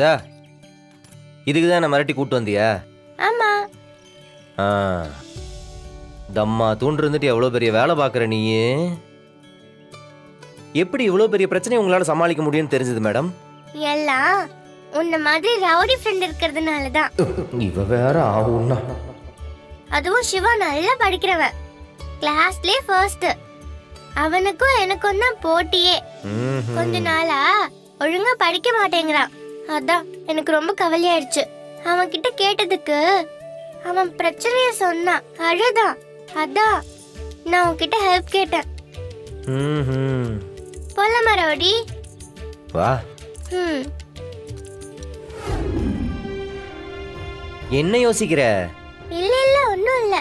தா இதுக்கு தான் நான் மிரட்டி கூட்டு வந்தியா? ஆமா. ஆ தம்மா தூண்டு இருந்துட்டு எவ்வளோ பெரிய வேலை பார்க்குற நீ. எப்படி இவ்வளோ பெரிய பிரச்சனையை உங்களால் சமாளிக்க முடியும்னு தெரிஞ்சது மேடம்? எல்லாம் உன்ன மாதிரி ரவுடி ஃப்ரெண்ட் இருக்கிறதுனால தான். இவ வேற ஆகும்னா. அதுவும் சிவா நல்லா படிக்கிறவன், கிளாஸ்லயே ஃபர்ஸ்ட். அவனுக்கும் எனக்கும் தான் போட்டியே. கொஞ்ச நாளா ஒழுங்கா படிக்க மாட்டேங்கிறான். அதான் எனக்கு ரொம்ப கவலையாயிடுச்சு. அவன் கிட்ட கேட்டதுக்கு அவன் பிரச்சனைய சொன்னான், அழுதான். அதான் நான் உன்கிட்ட ஹெல்ப் கேட்டேன். போலாமா ரவுடி? வா. என்ன யோசிக்கிற? இல்ல இல்ல ஒண்ணும் இல்ல.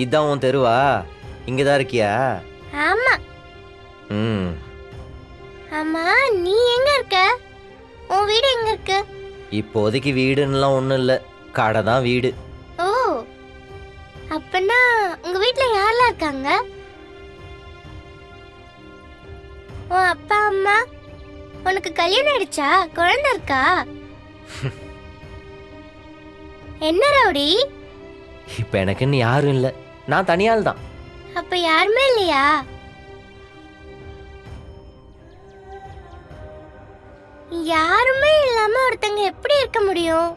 இதான் உன் தெருவா? இங்கதான் இருக்கியா? ஆமா. ஆமா, நீ எங்க இருக்க? உன் வீடு எங்க இருக்கு? இப்போதைக்கு வீடுன்னுலாம் ஒண்ணும் இல்ல, கடை தான் வீடு. ஓ, அப்பனா உங்க வீட்ல யாரெல்லாம் இருக்காங்க? உன் அப்பா அம்மா? உனக்கு கல்யாணம் ஆயிடுச்சா? குழந்தை இருக்கா? என்ன ரவுடி? இப்ப எனக்குன்னு யாரும் இல்ல, நான் தனியால் தான். அப்ப யாருமே இல்லையா? யாருமே இல்லாம ஒருத்தங்க எப்படி இருக்க முடியும்?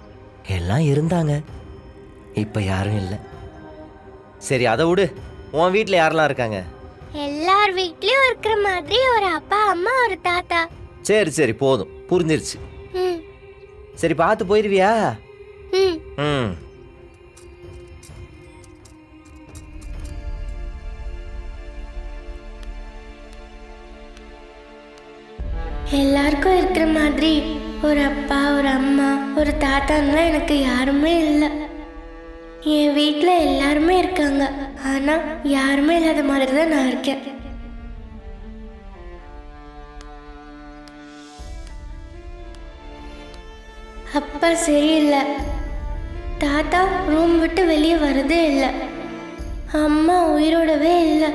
எல்லாம் இருந்தாங்க, இப்ப யாரும் இல்ல. சரி அதை விடு, உன் வீட்ல யாரெல்லாம் இருக்காங்க? எல்லார் வீட்லயும் இருக்கிற மாதிரி ஒரு அப்பா அம்மா ஒரு தாத்தா. சரி சரி போதும், புரிஞ்சிருச்சு. ம் சரி பார்த்து போயிருவியா? ம் ம் எல்லாருக்கும் இருக்கிற மாதிரி ஒரு அப்பா ஒரு அம்மா ஒரு தாத்தான்லாம் எனக்கு யாருமே இல்லை. என் வீட்டில் எல்லாருமே இருக்காங்க, ஆனால் யாருமே இல்லாத மாதிரி தான் நான் இருக்கேன். அப்பா சரியில்லை, தாத்தா ரூம் விட்டு வெளியே வரதே இல்லை, அம்மா உயிரோடவே இல்லை.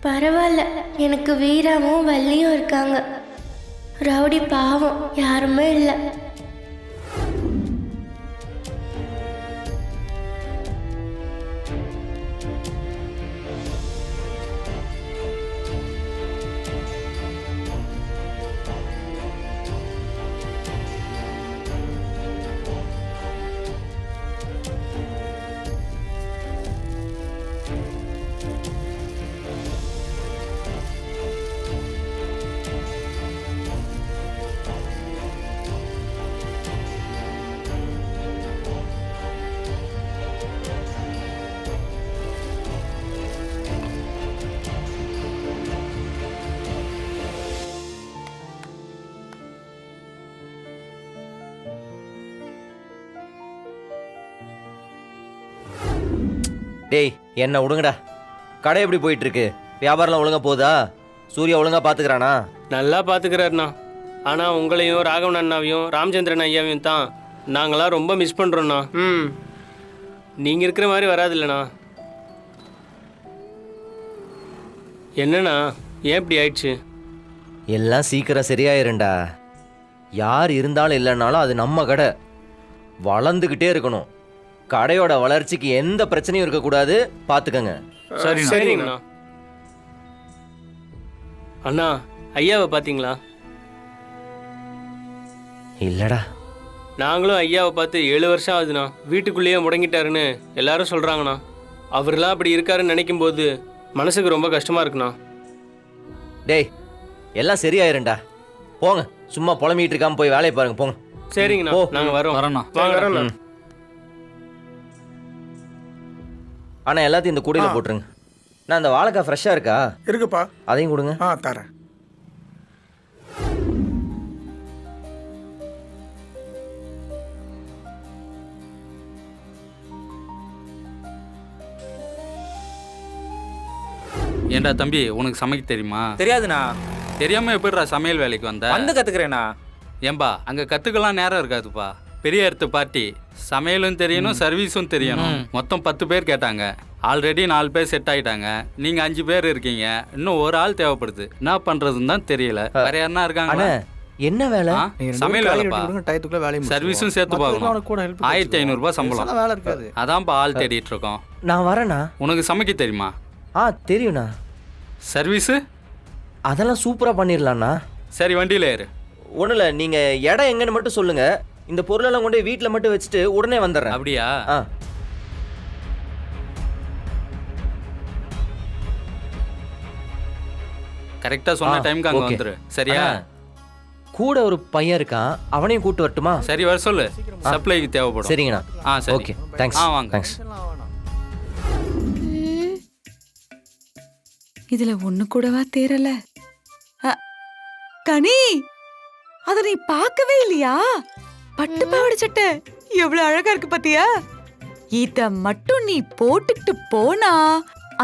பரவாயில்ல, எனக்கு வீராவும் வள்ளியும் இருக்காங்க. ரவுடி பாவம் யாருமே இல்லை. டேய் என்ன விடுங்கடா, கடை எப்படி போயிட்டு இருக்கு? வியாபாரம்லாம் ஒழுங்கா போகுதா? சூர்யா ஒழுங்கா பாத்துக்கிறானா? நல்லா பார்த்துக்கிறாருண்ணா. ஆனால் உங்களையும் ராகவன் அண்ணாவையும் ராமச்சந்திரன் ஐயாவையும் தான் நாங்களாம் ரொம்ப மிஸ் பண்ணுறோண்ணா. நீங்கள் இருக்கிற மாதிரி வராதில்லண்ணா. என்னண்ணா ஏன் இப்படி ஆயிடுச்சு? எல்லாம் சீக்கிரம் சரியாயிருண்டா. யார் இருந்தாலும் இல்லைன்னாலும் அது நம்ம கடை, வளர்ந்துக்கிட்டே இருக்கணும். கடையோட வளர்ச்சிக்கு எந்த பிரச்சனையும் இருக்கக்கூடாது, பார்த்துக்கங்க. சரிங்கண்ணா. அண்ணா ஐயாவை பார்த்தீங்களா? இல்லடா. நாங்களும் ஐயாவை பார்த்து 7 வருஷம் ஆகுதுண்ணா. வீட்டுக்குள்ளேயே முடங்கிட்டாருன்னு எல்லாரும் சொல்கிறாங்கண்ணா. அவரெல்லாம் அப்படி இருக்காருன்னு நினைக்கும் போது மனசுக்கு ரொம்ப கஷ்டமாக இருக்குண்ணா. டேய் எல்லாம் சரியாயிருண்டா, போங்க. சும்மா புலம்பிட்டு இருக்காம போய் வேலையை பாருங்க, போங்க. சரிங்கண்ணா, நாங்கள் வரோம். வாங்க. ஆனால் எல்லாத்தையும் இந்த கூடையில் போட்டுருங்க. நான் இந்த வாழைக்காய் ஃப்ரெஷ்ஷாக இருக்கா? இருக்குப்பா. அதையும் கொடுங்க. தரேன். ஏண்டா தம்பி, உனக்கு சமைக்க தெரியுமா? தெரியாதுண்ணா. தெரியாம எப்படிடா சமையல் வேலைக்கு வந்த? வந்து கத்துக்கிறேண்ணா. ஏம்பா அங்க கத்துக்கலாம் நேரம் இருக்காதுப்பா. பெரிய இடத்து பார்ட்டி, சமையலும் தெரியணும் சர்வீஸும் தெரியணும். மொத்தம் 10 பேர் கேட்டாங்க. ஆல்ரெடி 4 பேர் செட் ஆயிட்டாங்க. நீங்க 5 பேர் இருக்கீங்க, இன்னும் ஒரு ஆள் தேவைப்படுது. என்ன பண்றதுன்னு தான் தெரியல. வேற யாருன்னா இருக்காங்க? அண்ணா என்ன வேலை? சமையல் வேலைப்பா, டயத்துக்குள்ள வேலையை சர்வீஸும் சேர்த்து பார்க்கணும். 1500 ரூபாய் சம்பளம். வேலை இருக்காது. அதான்ப்பா ஆள் தேடிட்டு இருக்கோம். நான் வரேண்ணா. உனக்கு சமைக்க தெரியுமா? தெரியும்ண்ணா. சர்வீஸு அதெல்லாம் சூப்பரா பண்ணிடலாம்ண்ணா. சரி, வண்டியில ஏறு. ஒன்றும் இல்லை, நீங்கள் இடம் எங்கன்னு மட்டும் சொல்லுங்க. இந்த பொருளெல்லாம் கொண்டு வீட்டில் மட்டும் வச்சுட்டு உடனே வந்துடுறேன். அப்படியா? கரெக்டா சொன்ன டைம்க்கு அங்க வந்துரு. சரியா? கூட ஒரு பையன் இருக்கான், அவனையும் கூட்டு வரட்டுமா? சரி, வர சொல்லு. சப்ளைக்கு தேவைப்படும். சரிங்கண்ணா. சரி. Okay, thanks. வாங்க. தேங்க்ஸ். இதுல ஒண்ணு கூடவா தேரல? கனி, அத நீ பார்க்கவே இல்லையா? பட்டு பாவாடை சட்டை எவ்வளவு அழகா இருக்கு பாத்தியா? இத மட்டும் நீ போட்டுக்கிட்டு போனா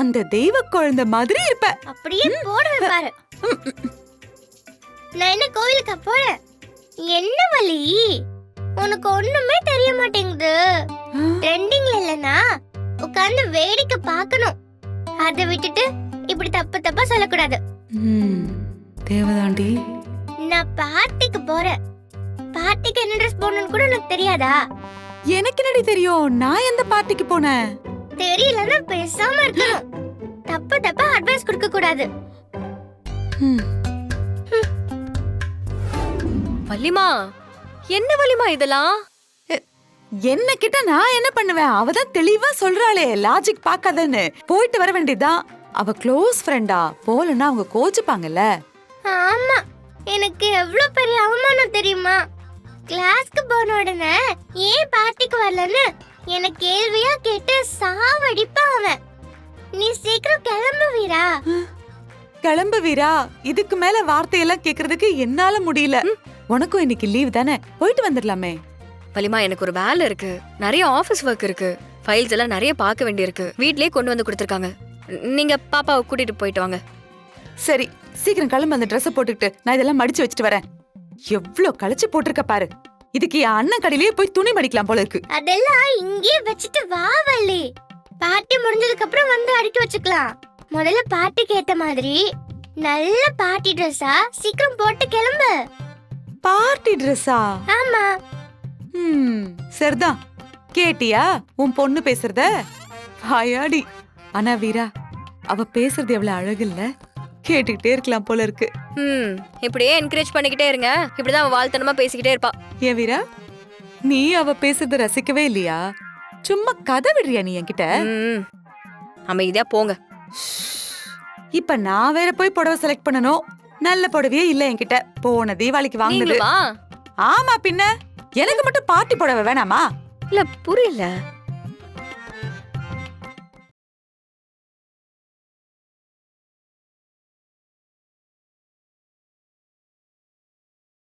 அந்த தெய்வ குழந்தை மாதிரி இருப்ப. அப்படியே போடுவேன் பாரு. நான் என்ன கோவிலுக்கு போறேன்? என்ன வலி? உனக்கு ஒண்ணுமே தெரிய மாட்டேங்குது. ட்ரெண்டிங்ல இல்லனா உட்கார்ந்து வேடிக்கை பார்க்கணும். அதை விட்டுட்டு இப்படி தப்பா சொல்லக்கூடாது. தேவதாண்டி, நான் பார்ட்டிக்கு போறேன். பார்ட்டிக்கு என்ன ட்ரெஸ் போடணும்னு கூட எனக்கு தெரியாதா? எனக்கு என்னடி தெரியும்? நான் எந்த பார்ட்டிக்கு போனேன்? தெரியலன்னா பேசாம இருக்கணும். தப்பா அட்வைஸ் கொடுக்க கூடாது. வள்ளிமா, என்ன வள்ளிமா இதெல்லாம்? என்ன கிட்ட நான் என்ன பண்ணுவேன்? அவதான் தெளிவா சொல்றாளே, லாஜிக் பாக்காதன்னு. போயிட்டு வர வேண்டியதுதான். அவ க்ளோஸ் ஃப்ரெண்டா, போலன்னா அவங்க கோச்சுப்பாங்கல்ல. ஆமா, எனக்கு எவ்வளவு பெரிய அவமானம் தெரியுமா? கிளாஸ்க்கு போன உடனே ஏன் பார்ட்டிக்கு வரலன்னு என்ன கேள்வியா கேட்டு சாவடிப்பான் அவன். நீ சீக்கிரம் கிளம்பு வீரா. கிளம்பு வீரா. இதுக்கு மேல வார்த்தையெல்லாம் கேக்குறதுக்கு என்னால முடியல. உனக்கும் இன்னைக்கு லீவ் தானே, போயிட்டு வந்துடலாமே. வள்ளிமா, எனக்கு ஒரு வேலை இருக்கு. நிறைய ஆபீஸ் ஒர்க் இருக்கு. ஃபைல்ஸ் எல்லாம் நிறைய பார்க்க வேண்டியிருக்கு. வீட்லயே கொண்டு வந்து கொடுத்துருக்காங்க. நீங்க பாப்பாவை கூட்டிட்டு போயிட்டு வாங்க. சரி, சீக்கிரம் கிளம்பு. அந்த ட்ரெஸ் போட்டுக்கிட்டு நான் இதெல்லாம் மடிச்சு வச்சுட்டு வரேன். எவ்ளோ கழிச்சு போட்டிருக்க பாரு. இதுக்கு என் அண்ணன் கடையிலேயே போய் துணி மடிக்கலாம் போல இருக்கு. அதெல்லாம் இங்கே வச்சுட்டு வா வள்ளி. பார்ட்டி முடிஞ்சதுக்கு அப்புறம் வந்து அடுக்கி வச்சுக்கலாம். முதல்ல பார்ட்டிக்கு ஏத்த மாதிரி நல்ல பார்ட்டி ட்ரெஸ்ஸா சீக்கிரம் போட்டு கிளம்பு. பார்ட்டி ட்ரெஸ்ஸா? ஆமா. சரிதான். கேட்டியா உன் பொண்ணு பேசுறத? ஹாயாடி. ஆனா வீரா, அவ பேசுறது எவ்வளவு அழகு இல்ல? கேட்டுக்கிட்டே இருக்கலாம் போல இருக்கு. இப்படியே என்கரேஜ் பண்ணிக்கிட்டே இருங்க. இப்படிதான் அவ வாழ்த்தனமா பேசிக்கிட்டே இருப்பா. ஏன் வீரா, நீ அவ பேசுறத ரசிக்கவே இல்லையா? சும்மா கதை விடுறியா நீ என்கிட்ட? அமைதியா போங்க. இப்ப நான் வேற போய் புடவை செலக்ட் பண்ணணும். நல்ல புடவையே இல்ல என்கிட்ட. போன தீபாவளிக்கு வாங்குனது. ஆமா, பின்ன எனக்கு மட்டும் பார்ட்டி புடவை வேணாமா? இல்ல, புரியல.